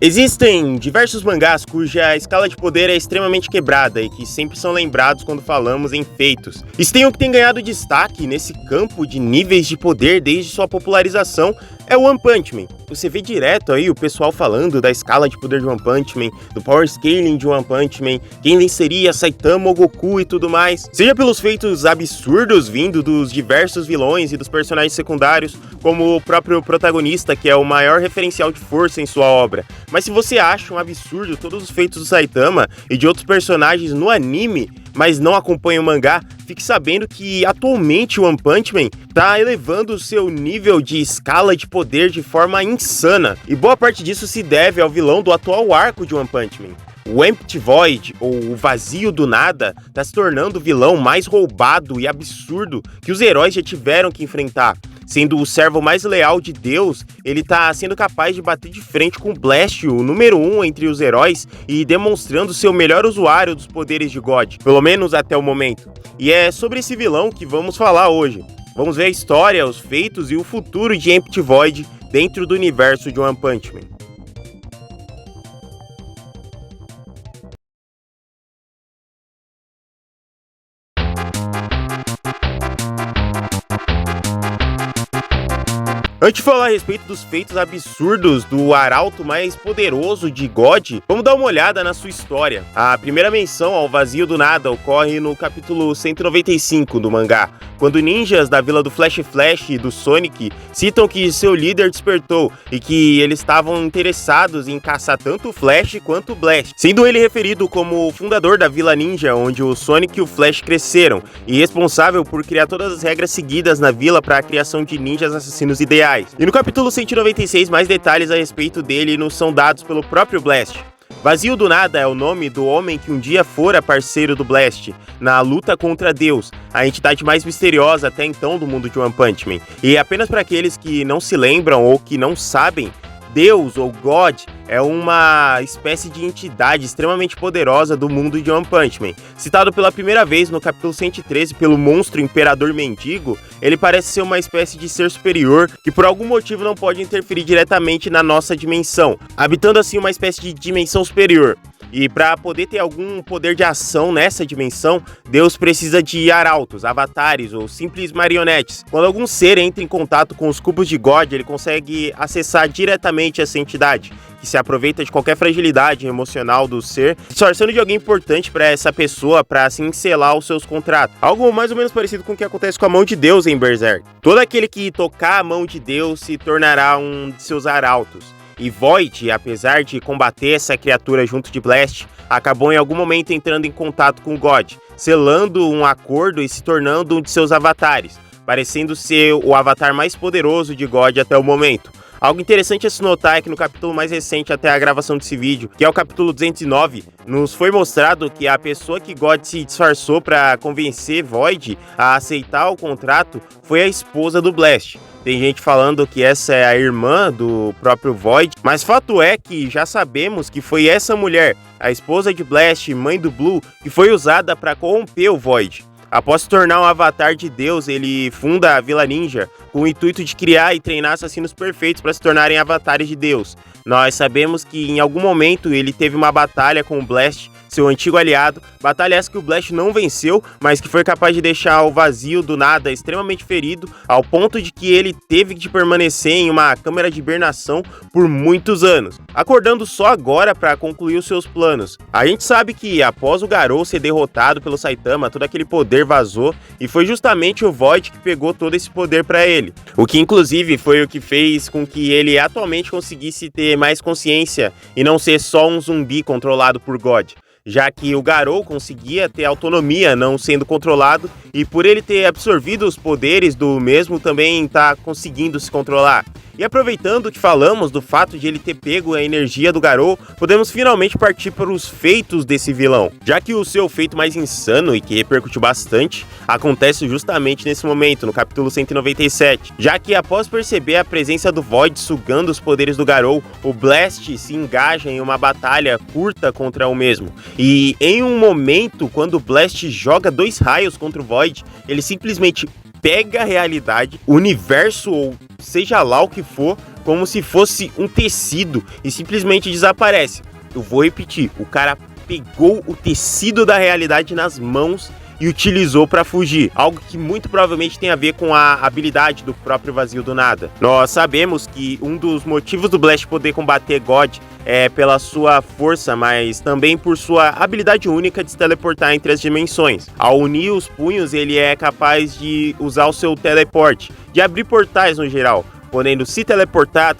Existem diversos mangás cuja escala de poder é extremamente quebrada e que sempre são lembrados quando falamos em feitos. E se tem um que tem ganhado destaque nesse campo de níveis de poder desde sua popularização é o One Punch Man. Você vê direto aí o pessoal falando da escala de poder de One Punch Man, do power scaling de One Punch Man, quem venceria Saitama ou Goku e tudo mais. Seja pelos feitos absurdos vindo dos diversos vilões e dos personagens secundários, como o próprio protagonista, que é o maior referencial de força em sua obra. Mas se você acha um absurdo todos os feitos do Saitama e de outros personagens no anime, mas não acompanha o mangá, fique sabendo que atualmente o One Punch Man está elevando o seu nível de escala de poder de forma insana. E boa parte disso se deve ao vilão do atual arco de One Punch Man. O Empty Void, ou o Vazio do Nada, está se tornando o vilão mais roubado e absurdo que os heróis já tiveram que enfrentar. Sendo o servo mais leal de Deus, ele está sendo capaz de bater de frente com Blast, o número 1 entre os heróis, e demonstrando ser o melhor usuário dos poderes de God, pelo menos até o momento. E é sobre esse vilão que vamos falar hoje. Vamos ver a história, os feitos e o futuro de Empty Void dentro do universo de One Punch Man. Antes de falar a respeito dos feitos absurdos do arauto mais poderoso de God, vamos dar uma olhada na sua história. A primeira menção ao Vazio do Nada ocorre no capítulo 195 do mangá, quando ninjas da vila do Flash e do Sonic citam que seu líder despertou e que eles estavam interessados em caçar tanto o Flash quanto o Blast, sendo ele referido como o fundador da Vila Ninja, onde o Sonic e o Flash cresceram, e responsável por criar todas as regras seguidas na vila para a criação de ninjas assassinos ideais. E no capítulo 196, mais detalhes a respeito dele nos são dados pelo próprio Blast. Vazio do Nada é o nome do homem que um dia fora parceiro do Blast na luta contra Deus, a entidade mais misteriosa até então do mundo de One Punch Man. E apenas para aqueles que não se lembram ou que não sabem, Deus ou God é uma espécie de entidade extremamente poderosa do mundo de One Punch Man. Citado pela primeira vez no capítulo 113 pelo monstro Imperador Mendigo, ele parece ser uma espécie de ser superior que por algum motivo não pode interferir diretamente na nossa dimensão, habitando assim uma espécie de dimensão superior. E para poder ter algum poder de ação nessa dimensão, Deus precisa de arautos, avatares ou simples marionetes. Quando algum ser entra em contato com os cubos de God, ele consegue acessar diretamente essa entidade, que se aproveita de qualquer fragilidade emocional do ser, disfarçando de alguém importante para essa pessoa para assim selar os seus contratos. Algo mais ou menos parecido com o que acontece com a mão de Deus em Berserk. Todo aquele que tocar a mão de Deus se tornará um de seus arautos. E Void, apesar de combater essa criatura junto de Blast, acabou em algum momento entrando em contato com God, selando um acordo e se tornando um de seus avatares, parecendo ser o avatar mais poderoso de God até o momento. Algo interessante a se notar é que no capítulo mais recente até a gravação desse vídeo, que é o capítulo 209, nos foi mostrado que a pessoa que God se disfarçou para convencer Void a aceitar o contrato foi a esposa do Blast. Tem gente falando que essa é a irmã do próprio Void, mas fato é que já sabemos que foi essa mulher, a esposa de Blast, mãe do Blue, que foi usada para corromper o Void. Após se tornar um avatar de Deus, ele funda a Vila Ninja com o intuito de criar e treinar assassinos perfeitos para se tornarem avatares de Deus. Nós sabemos que em algum momento ele teve uma batalha com o Blast, seu antigo aliado, batalha essa que o Blast não venceu, mas que foi capaz de deixar o Vazio do Nada extremamente ferido, ao ponto de que ele teve de permanecer em uma câmara de hibernação por muitos anos, acordando só agora para concluir os seus planos. A gente sabe que após o Garou ser derrotado pelo Saitama, todo aquele poder vazou, e foi justamente o Void que pegou todo esse poder para ele, o que inclusive foi o que fez com que ele atualmente conseguisse ter mais consciência e não ser só um zumbi controlado por God, já que o Garou conseguia ter autonomia não sendo controlado e por ele ter absorvido os poderes do mesmo também está conseguindo se controlar. E aproveitando que falamos do fato de ele ter pego a energia do Garou, podemos finalmente partir para os feitos desse vilão, já que o seu feito mais insano e que repercutiu bastante acontece justamente nesse momento, no capítulo 197, já que após perceber a presença do Void sugando os poderes do Garou, o Blast se engaja em uma batalha curta contra o mesmo. E em um momento, quando o Blast joga 2 raios contra o Void, ele simplesmente pega a realidade, o universo ou seja lá o que for, como se fosse um tecido e simplesmente desaparece. Eu vou repetir, o cara pegou o tecido da realidade nas mãos e utilizou para fugir, algo que muito provavelmente tem a ver com a habilidade do próprio Vazio do Nada. Nós sabemos que um dos motivos do Blast poder combater God é pela sua força, mas também por sua habilidade única de se teleportar entre as dimensões. Ao unir os punhos, ele é capaz de usar o seu teleporte, de abrir portais no geral, podendo se teleportar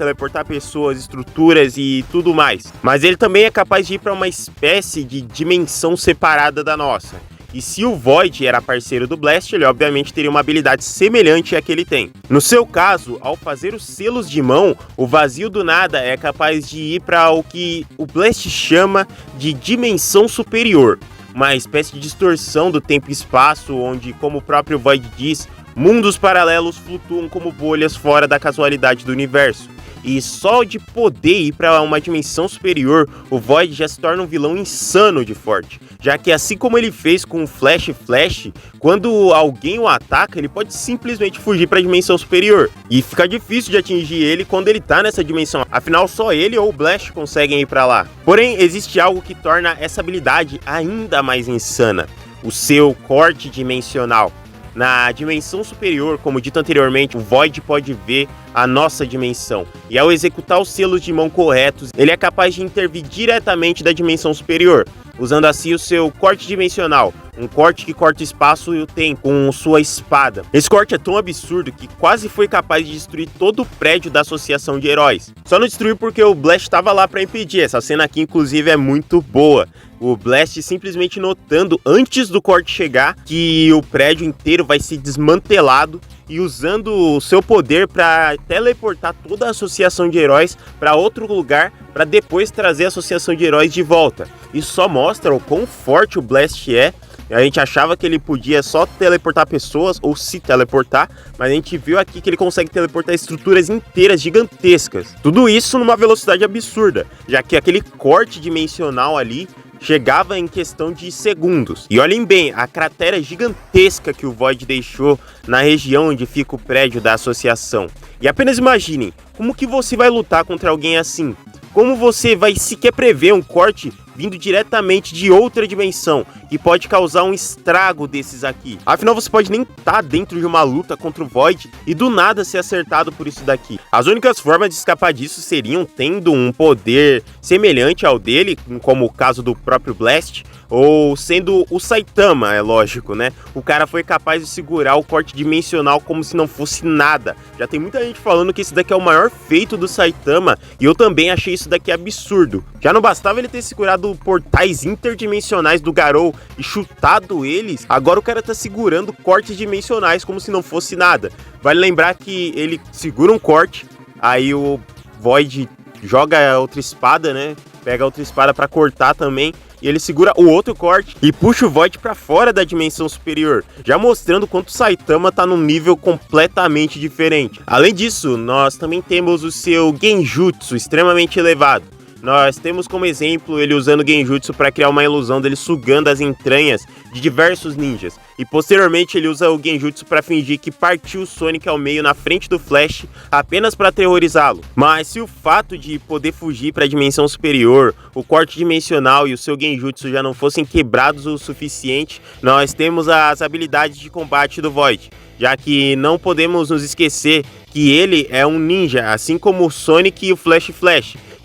pessoas, estruturas e tudo mais. Mas ele também é capaz de ir para uma espécie de dimensão separada da nossa. E se o Void era parceiro do Blast, ele obviamente teria uma habilidade semelhante à que ele tem. No seu caso, ao fazer os selos de mão, o Vazio do Nada é capaz de ir para o que o Blast chama de dimensão superior. Uma espécie de distorção do tempo e espaço, onde, como o próprio Void diz, mundos paralelos flutuam como bolhas fora da casualidade do universo. E só de poder ir para uma dimensão superior, o Void já se torna um vilão insano de forte. Já que assim como ele fez com o Flash, quando alguém o ataca, ele pode simplesmente fugir para a dimensão superior. E fica difícil de atingir ele quando ele tá nessa dimensão. Afinal, só ele ou o Blast conseguem ir para lá. Porém, existe algo que torna essa habilidade ainda mais insana. O seu corte dimensional. Na dimensão superior, como dito anteriormente, o Void pode ver a nossa dimensão. E ao executar os selos de mão corretos, ele é capaz de intervir diretamente da dimensão superior, usando assim o seu corte dimensional, um corte que corta o espaço e o tempo com sua espada. Esse corte é tão absurdo que quase foi capaz de destruir todo o prédio da Associação de Heróis. Só não destruiu porque o Blast estava lá para impedir. Essa cena aqui, inclusive, é muito boa. O Blast simplesmente notando, antes do corte chegar, que o prédio inteiro vai ser desmantelado e usando o seu poder para teleportar toda a Associação de Heróis para outro lugar, para depois trazer a Associação de Heróis de volta. Isso só mostra o quão forte o Blast é. A gente achava que ele podia só teleportar pessoas ou se teleportar, mas a gente viu aqui que ele consegue teleportar estruturas inteiras gigantescas. Tudo isso numa velocidade absurda, já que aquele corte dimensional ali chegava em questão de segundos. E olhem bem, a cratera gigantesca que o Void deixou na região onde fica o prédio da associação. E apenas imaginem, como que você vai lutar contra alguém assim? Como você vai sequer prever um corte vindo diretamente de outra dimensão, que pode causar um estrago desses aqui? Afinal, você pode nem estar dentro de uma luta contra o Void e do nada ser acertado por isso daqui. As únicas formas de escapar disso seriam tendo um poder semelhante ao dele, como o caso do próprio Blast, ou sendo o Saitama, é lógico, né? O cara foi capaz de segurar o corte dimensional como se não fosse nada. Já tem muita gente falando que esse daqui é o maior feito do Saitama, e eu também achei isso daqui absurdo. Já não bastava ele ter segurado portais interdimensionais do Garou e chutado eles, agora o cara tá segurando cortes dimensionais como se não fosse nada. Vale lembrar que ele segura um corte, aí o Void joga outra espada, né? Pega outra espada pra cortar também, e ele segura o outro corte e puxa o Void pra fora da dimensão superior, já mostrando quanto o Saitama tá num nível completamente diferente. Além disso, nós também temos o seu Genjutsu extremamente elevado. Nós temos como exemplo ele usando Genjutsu para criar uma ilusão dele sugando as entranhas de diversos ninjas. E posteriormente ele usa o Genjutsu para fingir que partiu o Sonic ao meio na frente do Flash apenas para aterrorizá-lo. Mas se o fato de poder fugir para a dimensão superior, o corte dimensional e o seu Genjutsu já não fossem quebrados o suficiente, nós temos as habilidades de combate do Void. Já que não podemos nos esquecer que ele é um ninja, assim como o Sonic e o Flash.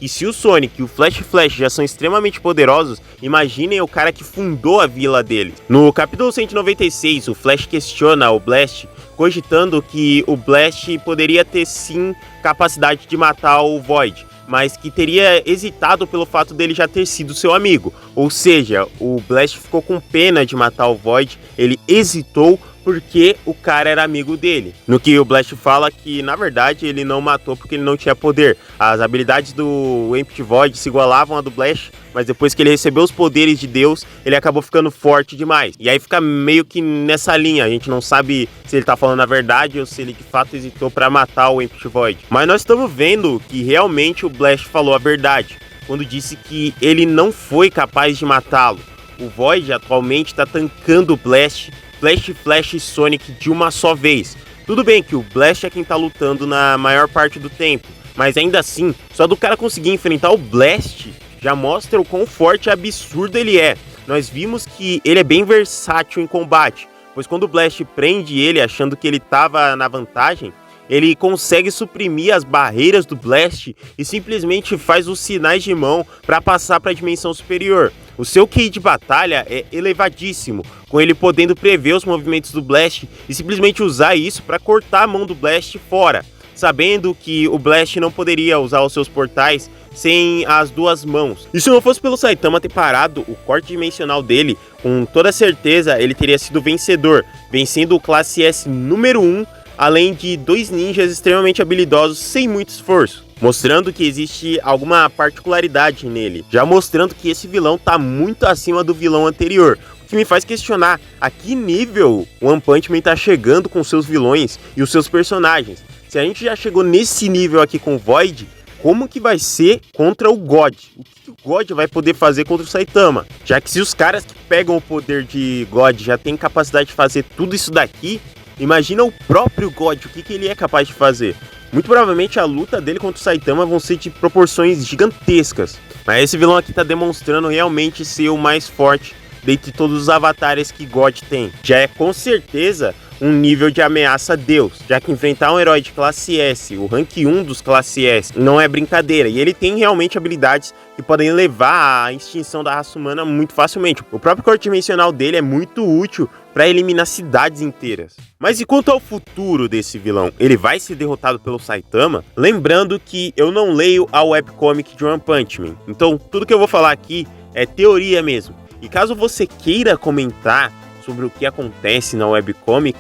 E se o Sonic e o Flash já são extremamente poderosos, imaginem o cara que fundou a vila dele. No capítulo 196, o Flash questiona o Blast, cogitando que o Blast poderia ter sim capacidade de matar o Void, mas que teria hesitado pelo fato dele já ter sido seu amigo. Ou seja, o Blast ficou com pena de matar o Void, ele hesitou porque o cara era amigo dele. No que o Blast fala que, na verdade, ele não matou porque ele não tinha poder. As habilidades do Empty Void se igualavam à do Blast, mas depois que ele recebeu os poderes de Deus, ele acabou ficando forte demais. E aí fica meio que nessa linha, a gente não sabe se ele tá falando a verdade ou se ele de fato hesitou para matar o Empty Void. Mas nós estamos vendo que realmente o Blast falou a verdade, quando disse que ele não foi capaz de matá-lo. O Void atualmente está tancando o Blast Blast, Flash e Sonic de uma só vez. Tudo bem que o Blast é quem tá lutando na maior parte do tempo, mas ainda assim, só do cara conseguir enfrentar o Blast já mostra o quão forte e absurdo ele é. Nós vimos que ele é bem versátil em combate, pois quando o Blast prende ele achando que ele tava na vantagem, ele consegue suprimir as barreiras do Blast e simplesmente faz os sinais de mão para passar para a dimensão superior. O seu QI de batalha é elevadíssimo, com ele podendo prever os movimentos do Blast e simplesmente usar isso para cortar a mão do Blast fora, sabendo que o Blast não poderia usar os seus portais sem as duas mãos. E se não fosse pelo Saitama ter parado o corte dimensional dele, com toda certeza ele teria sido vencedor, vencendo o classe S número 1, além de 2 ninjas extremamente habilidosos sem muito esforço, mostrando que existe alguma particularidade nele, já mostrando que esse vilão tá muito acima do vilão anterior, o que me faz questionar a que nível o One Punch Man tá chegando com seus vilões e os seus personagens. Se a gente já chegou nesse nível aqui com o Void, como que vai ser contra o God? O que o God vai poder fazer contra o Saitama? Já que se os caras que pegam o poder de God já têm capacidade de fazer tudo isso daqui, imagina o próprio God, o que ele é capaz de fazer. Muito provavelmente a luta dele contra o Saitama vão ser de proporções gigantescas. Mas esse vilão aqui tá demonstrando realmente ser o mais forte dentre todos os avatares que God tem. Já é com certeza um nível de ameaça a Deus, já que enfrentar um herói de classe S, o rank 1 dos classe S, não é brincadeira, e ele tem realmente habilidades que podem levar à extinção da raça humana muito facilmente. O próprio corte dimensional dele é muito útil para eliminar cidades inteiras. Mas e quanto ao futuro desse vilão? Ele vai ser derrotado pelo Saitama? Lembrando que eu não leio a webcomic de One Punch Man, então tudo que eu vou falar aqui é teoria mesmo. E caso você queira comentar sobre o que acontece na webcomic,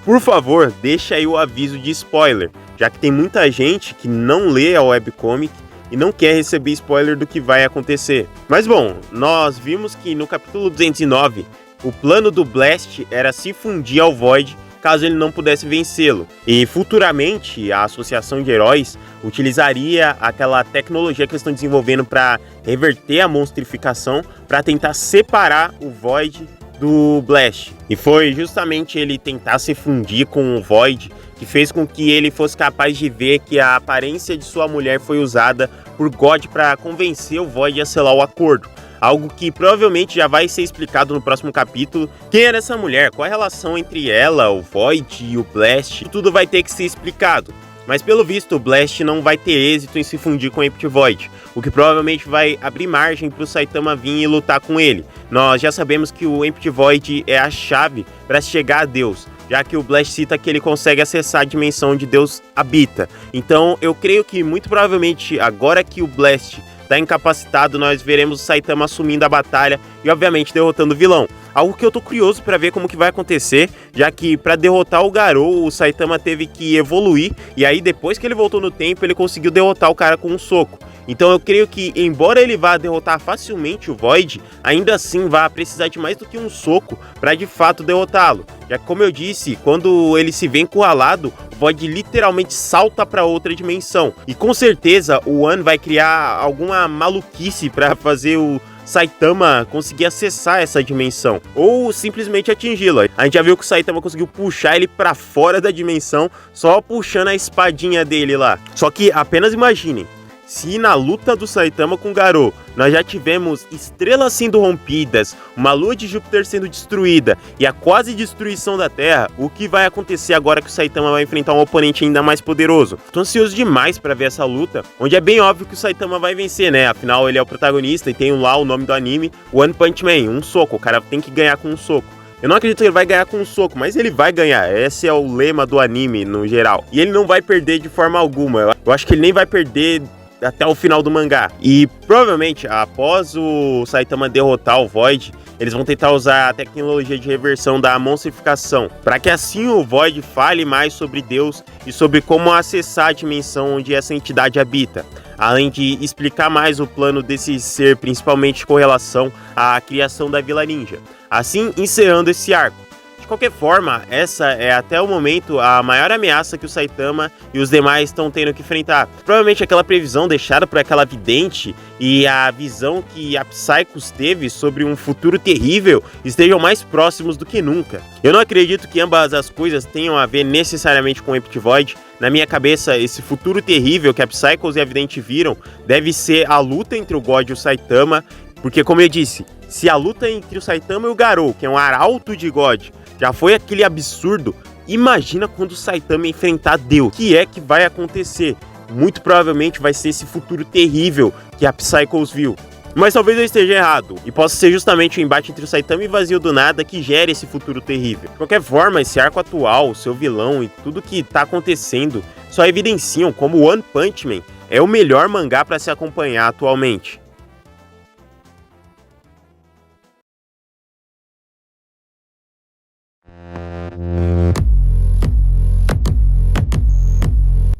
por favor, deixa aí o aviso de spoiler, já que tem muita gente que não lê a webcomic e não quer receber spoiler do que vai acontecer. Mas bom, nós vimos que no capítulo 209, o plano do Blast era se fundir ao Void caso ele não pudesse vencê-lo. E futuramente a Associação de Heróis utilizaria aquela tecnologia que eles estão desenvolvendo para reverter a monstrificação, para tentar separar o Void do Blast. E foi justamente ele tentar se fundir com o Void que fez com que ele fosse capaz de ver que a aparência de sua mulher foi usada por God para convencer o Void a selar o acordo. Algo que provavelmente já vai ser explicado no próximo capítulo. Quem era essa mulher? Qual a relação entre ela, o Void e o Blast? Tudo vai ter que ser explicado. Mas pelo visto o Blast não vai ter êxito em se fundir com o Empty Void, o que provavelmente vai abrir margem para o Saitama vir e lutar com ele. Nós já sabemos que o Empty Void é a chave para chegar a Deus, já que o Blast cita que ele consegue acessar a dimensão onde Deus habita. Então eu creio que muito provavelmente agora que o Blast está incapacitado, nós veremos o Saitama assumindo a batalha e obviamente derrotando o vilão. Algo que eu tô curioso para ver como que vai acontecer, já que para derrotar o Garou, o Saitama teve que evoluir, e aí depois que ele voltou no tempo, ele conseguiu derrotar o cara com um soco. Então eu creio que, embora ele vá derrotar facilmente o Void, ainda assim vai precisar de mais do que um soco para de fato derrotá-lo. Já que, como eu disse, quando ele se vê encurralado, o Void literalmente salta para outra dimensão. E com certeza o One vai criar alguma maluquice para fazer o Saitama conseguir acessar essa dimensão, ou simplesmente atingi-la. A gente já viu que o Saitama conseguiu puxar ele pra fora da dimensão, só puxando a espadinha dele lá. Só que apenas imaginem, se na luta do Saitama com o Garou, nós já tivemos estrelas sendo rompidas, uma lua de Júpiter sendo destruída e a quase destruição da Terra, o que vai acontecer agora que o Saitama vai enfrentar um oponente ainda mais poderoso? Tô ansioso demais pra ver essa luta, onde é bem óbvio que o Saitama vai vencer, né? Afinal, ele é o protagonista e tem lá o nome do anime, One Punch Man, um soco. O cara tem que ganhar com um soco. Eu não acredito que ele vai ganhar com um soco, mas ele vai ganhar. Esse é o lema do anime no geral. E ele não vai perder de forma alguma. Eu acho que ele nem vai perder até o final do mangá. E provavelmente, após o Saitama derrotar o Void, eles vão tentar usar a tecnologia de reversão da monstrificação, para que assim o Void fale mais sobre Deus e sobre como acessar a dimensão onde essa entidade habita, além de explicar mais o plano desse ser, principalmente com relação à criação da Vila Ninja, assim encerrando esse arco. De qualquer forma, essa é até o momento a maior ameaça que o Saitama e os demais estão tendo que enfrentar. Provavelmente aquela previsão deixada por aquela vidente e a visão que a Psychos teve sobre um futuro terrível estejam mais próximos do que nunca. Eu não acredito que ambas as coisas tenham a ver necessariamente com o Empty Void. Na minha cabeça, esse futuro terrível que a Psychos e a vidente viram deve ser a luta entre o God e o Saitama, porque, como eu disse, se a luta entre o Saitama e o Garou, que é um arauto de God, já foi aquele absurdo, imagina quando o Saitama enfrentar Deus. O que é que vai acontecer? Muito provavelmente vai ser esse futuro terrível que a Psychos viu. Mas talvez eu esteja errado, e possa ser justamente o embate entre o Saitama e Vazio do Nada que gere esse futuro terrível. De qualquer forma, esse arco atual, seu vilão e tudo que tá acontecendo só evidenciam como One Punch Man é o melhor mangá para se acompanhar atualmente.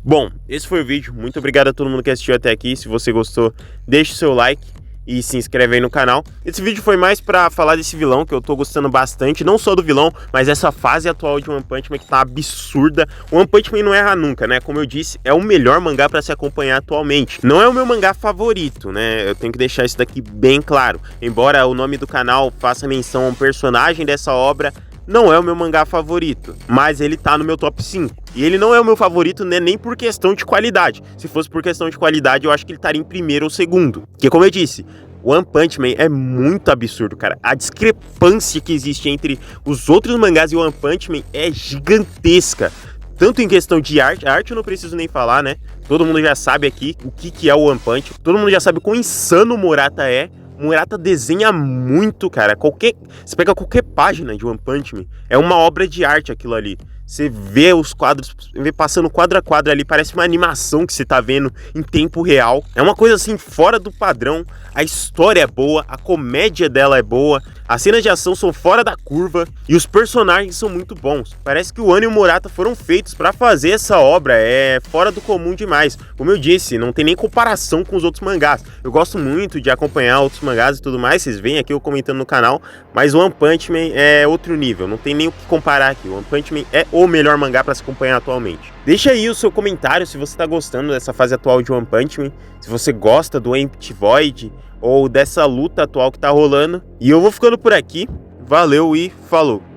Bom, esse foi o vídeo. Muito obrigado a todo mundo que assistiu até aqui. Se você gostou, deixe o seu like e se inscreve aí no canal. Esse vídeo foi mais pra falar desse vilão que eu tô gostando bastante, não só do vilão, mas essa fase atual de One Punch Man que tá absurda. O One Punch Man não erra nunca, né? Como eu disse, é o melhor mangá pra se acompanhar atualmente. Não é o meu mangá favorito, né? Eu tenho que deixar isso daqui bem claro. Embora o nome do canal faça menção a um personagem dessa obra, não é o meu mangá favorito, mas ele tá no meu top 5. E ele não é o meu favorito, né, nem por questão de qualidade. Se fosse por questão de qualidade, eu acho que ele estaria em primeiro ou segundo. Porque, como eu disse, One Punch Man é muito absurdo, cara. A discrepância que existe entre os outros mangás e One Punch Man é gigantesca. Tanto em questão de arte, a arte eu não preciso nem falar, né? Todo mundo já sabe aqui o que é o One Punch. Todo mundo já sabe quão insano o Murata é. Murata desenha muito, cara. Você pega qualquer página de One Punch Man, é uma obra de arte aquilo ali. Você vê os quadros, vê passando quadro a quadro ali, parece uma animação que você tá vendo em tempo real. É uma coisa assim, fora do padrão. A história é boa, a comédia dela é boa, as cenas de ação são fora da curva e os personagens são muito bons. Parece que o Ano e o Murata foram feitos pra fazer essa obra, é fora do comum demais. Como eu disse, não tem nem comparação com os outros mangás. Eu gosto muito de acompanhar outros mangás e tudo mais, vocês veem aqui eu comentando no canal, mas One Punch Man é outro nível, não tem nem o que comparar aqui. One Punch Man é o melhor mangá pra se acompanhar atualmente. Deixa aí o seu comentário se você tá gostando dessa fase atual de One Punch Man, se você gosta do Empty Void ou dessa luta atual que tá rolando. E eu vou ficando por aqui. Valeu e falou!